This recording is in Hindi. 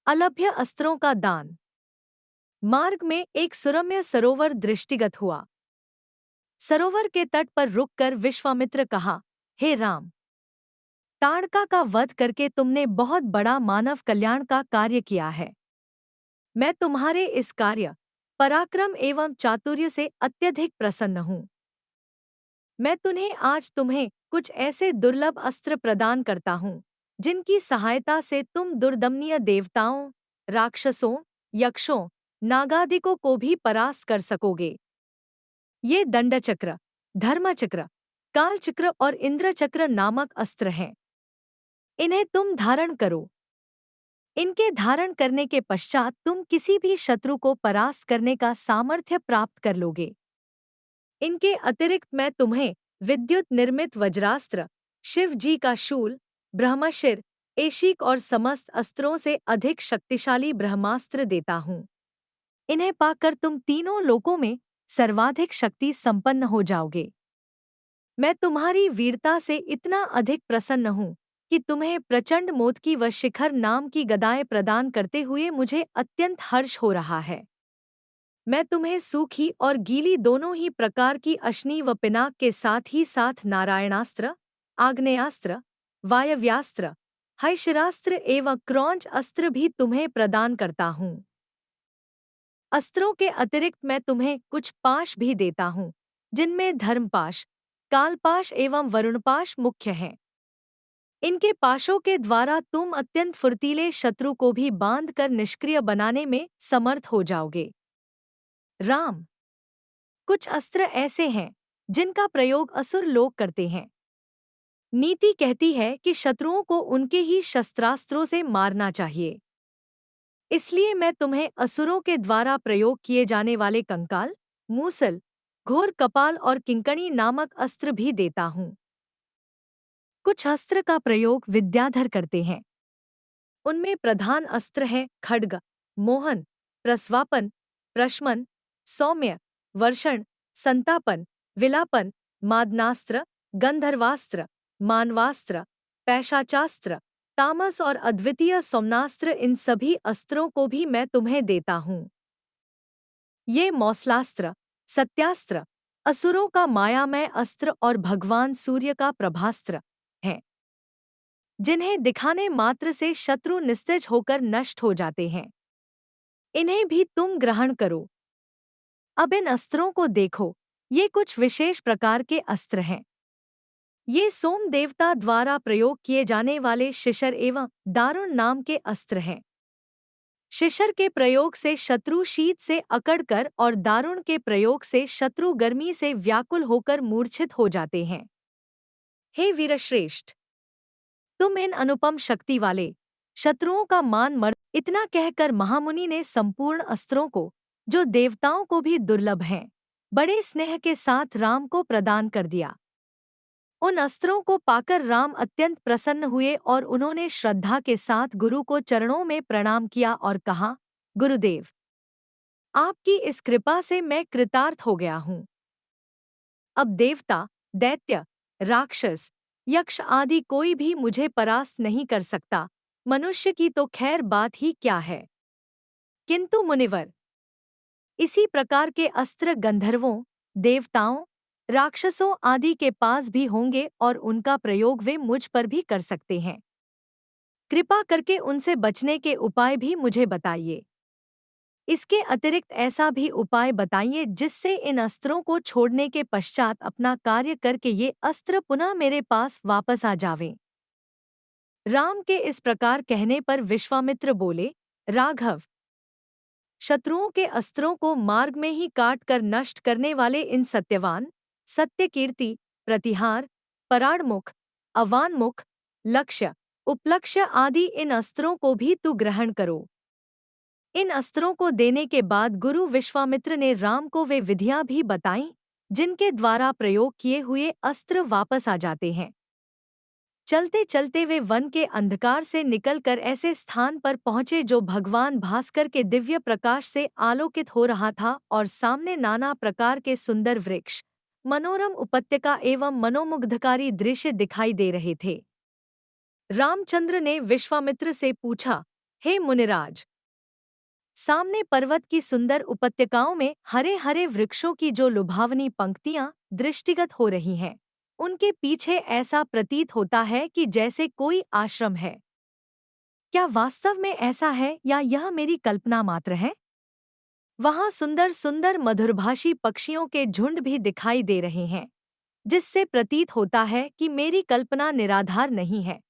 अलभ्य अस्त्रों का दान। मार्ग में एक सुरम्य सरोवर दृष्टिगत हुआ। सरोवर के तट पर रुककर विश्वामित्र कहा, हे राम, ताड़का का वध करके तुमने बहुत बड़ा मानव कल्याण का कार्य किया है। मैं तुम्हारे इस कार्य, पराक्रम एवं चातुर्य से अत्यधिक प्रसन्न हूँ। मैं तुम्हें कुछ ऐसे दुर्लभ अस्त्र प्रदान करता हूँ जिनकी सहायता से तुम दुर्दमनीय देवताओं, राक्षसों, यक्षों, नागादिकों को भी परास्त कर सकोगे। ये दंडचक्र, धर्मचक्र, कालचक्र और इंद्रचक्र नामक अस्त्र हैं। इन्हें तुम धारण करो। इनके धारण करने के पश्चात तुम किसी भी शत्रु को परास्त करने का सामर्थ्य प्राप्त कर लोगे। इनके अतिरिक्त मैं तुम्हें विद्युत निर्मित वज्रास्त्र, शिव जी का शूल, ब्रह्मशिर, एशिक और समस्त अस्त्रों से अधिक शक्तिशाली ब्रह्मास्त्र देता हूँ। इन्हें पाकर तुम तीनों लोकों में सर्वाधिक शक्ति संपन्न हो जाओगे। मैं तुम्हारी वीरता से इतना अधिक प्रसन्न हूँ कि तुम्हें प्रचंड मोदकी व शिखर नाम की गदाएं प्रदान करते हुए मुझे अत्यंत हर्ष हो रहा है। मैं तुम्हें सूखी और गीली दोनों ही प्रकार की अश्नि व पिनाक के साथ ही साथ नारायणास्त्र, आग्नेयास्त्र, वायव्यास्त्र, हैशिरास्त्र एवं क्रौंच अस्त्र भी तुम्हें प्रदान करता हूँ। अस्त्रों के अतिरिक्त मैं तुम्हें कुछ पाश भी देता हूँ, जिनमें धर्मपाश, कालपाश एवं वरुणपाश मुख्य हैं। इनके पाशों के द्वारा तुम अत्यंत फुर्तीले शत्रु को भी बांधकर निष्क्रिय बनाने में समर्थ हो जाओगे। राम, कुछ अस्त्र ऐसे हैं जिनका प्रयोग असुर लोग करते हैं। नीति कहती है कि शत्रुओं को उनके ही शस्त्रास्त्रों से मारना चाहिए। इसलिए मैं तुम्हें असुरों के द्वारा प्रयोग किए जाने वाले कंकाल, मूसल, घोर कपाल और किंकणी नामक अस्त्र भी देता हूँ। कुछ अस्त्र का प्रयोग विद्याधर करते हैं। उनमें प्रधान अस्त्र है खड्ग, मोहन, प्रस्वापन, प्रशमन, सौम्य, वर्षण, संतापन, विलापन, मादनास्त्र, गंधर्वास्त्र, मानवास्त्र, पैशाचास्त्र, तामस और अद्वितीय सोमनास्त्र। इन सभी अस्त्रों को भी मैं तुम्हें देता हूँ। ये मौसलास्त्र, सत्यास्त्र, असुरों का मायामय अस्त्र और भगवान सूर्य का प्रभास्त्र हैं, जिन्हें दिखाने मात्र से शत्रु निस्तेज होकर नष्ट हो जाते हैं। इन्हें भी तुम ग्रहण करो। अब इन अस्त्रों को देखो, ये कुछ विशेष प्रकार के अस्त्र हैं। ये सोम देवता द्वारा प्रयोग किए जाने वाले शिशर एवं दारुण नाम के अस्त्र हैं। शिशर के प्रयोग से शत्रु शीत से अकड़कर और दारुण के प्रयोग से शत्रु गर्मी से व्याकुल होकर मूर्छित हो जाते हैं। हे वीरश्रेष्ठ, तुम इन अनुपम शक्ति वाले शत्रुओं का मान मर। इतना कहकर महामुनि ने संपूर्ण अस्त्रों को, जो देवताओं को भी दुर्लभ हैं, बड़े स्नेह के साथ राम को प्रदान कर दिया। उन अस्त्रों को पाकर राम अत्यंत प्रसन्न हुए और उन्होंने श्रद्धा के साथ गुरु को चरणों में प्रणाम किया और कहा, गुरुदेव, आपकी इस कृपा से मैं कृतार्थ हो गया हूँ। अब देवता, दैत्य, राक्षस, यक्ष आदि कोई भी मुझे परास्त नहीं कर सकता। मनुष्य की तो खैर बात ही क्या है, किंतु मुनिवर, इसी प्रकार के अस्त्र गंधर्वों, देवताओं, राक्षसों आदि के पास भी होंगे और उनका प्रयोग वे मुझ पर भी कर सकते हैं। कृपा करके उनसे बचने के उपाय भी मुझे बताइए। इसके अतिरिक्त ऐसा भी उपाय बताइए जिससे इन अस्त्रों को छोड़ने के पश्चात अपना कार्य करके ये अस्त्र पुनः मेरे पास वापस आ जावें। राम के इस प्रकार कहने पर विश्वामित्र बोले, राघव, शत्रुओं के अस्त्रों को मार्ग में ही काट कर नष्ट करने वाले इन सत्यवान, सत्यकीर्ति, प्रतिहार, पराणमुख, अवानमुख, लक्ष्य, उपलक्ष्य आदि इन अस्त्रों को भी तू ग्रहण करो। इन अस्त्रों को देने के बाद गुरु विश्वामित्र ने राम को वे विधियां भी बताईं जिनके द्वारा प्रयोग किए हुए अस्त्र वापस आ जाते हैं। चलते चलते वे वन के अंधकार से निकलकर ऐसे स्थान पर पहुंचे जो भगवान भास्कर के दिव्य प्रकाश से आलोकित हो रहा था और सामने नाना प्रकार के सुंदर वृक्ष, मनोरम उपत्यका एवं मनोमुग्धकारी दृश्य दिखाई दे रहे थे। रामचंद्र ने विश्वामित्र से पूछा, हे मुनिराज, सामने पर्वत की सुंदर उपत्यकाओं में हरे हरे वृक्षों की जो लुभावनी पंक्तियां दृष्टिगत हो रही हैं, उनके पीछे ऐसा प्रतीत होता है कि जैसे कोई आश्रम है। क्या वास्तव में ऐसा है या यह मेरी कल्पना मात्र है? वहां सुंदर सुंदर मधुरभाषी पक्षियों के झुंड भी दिखाई दे रहे हैं, जिससे प्रतीत होता है कि मेरी कल्पना निराधार नहीं है।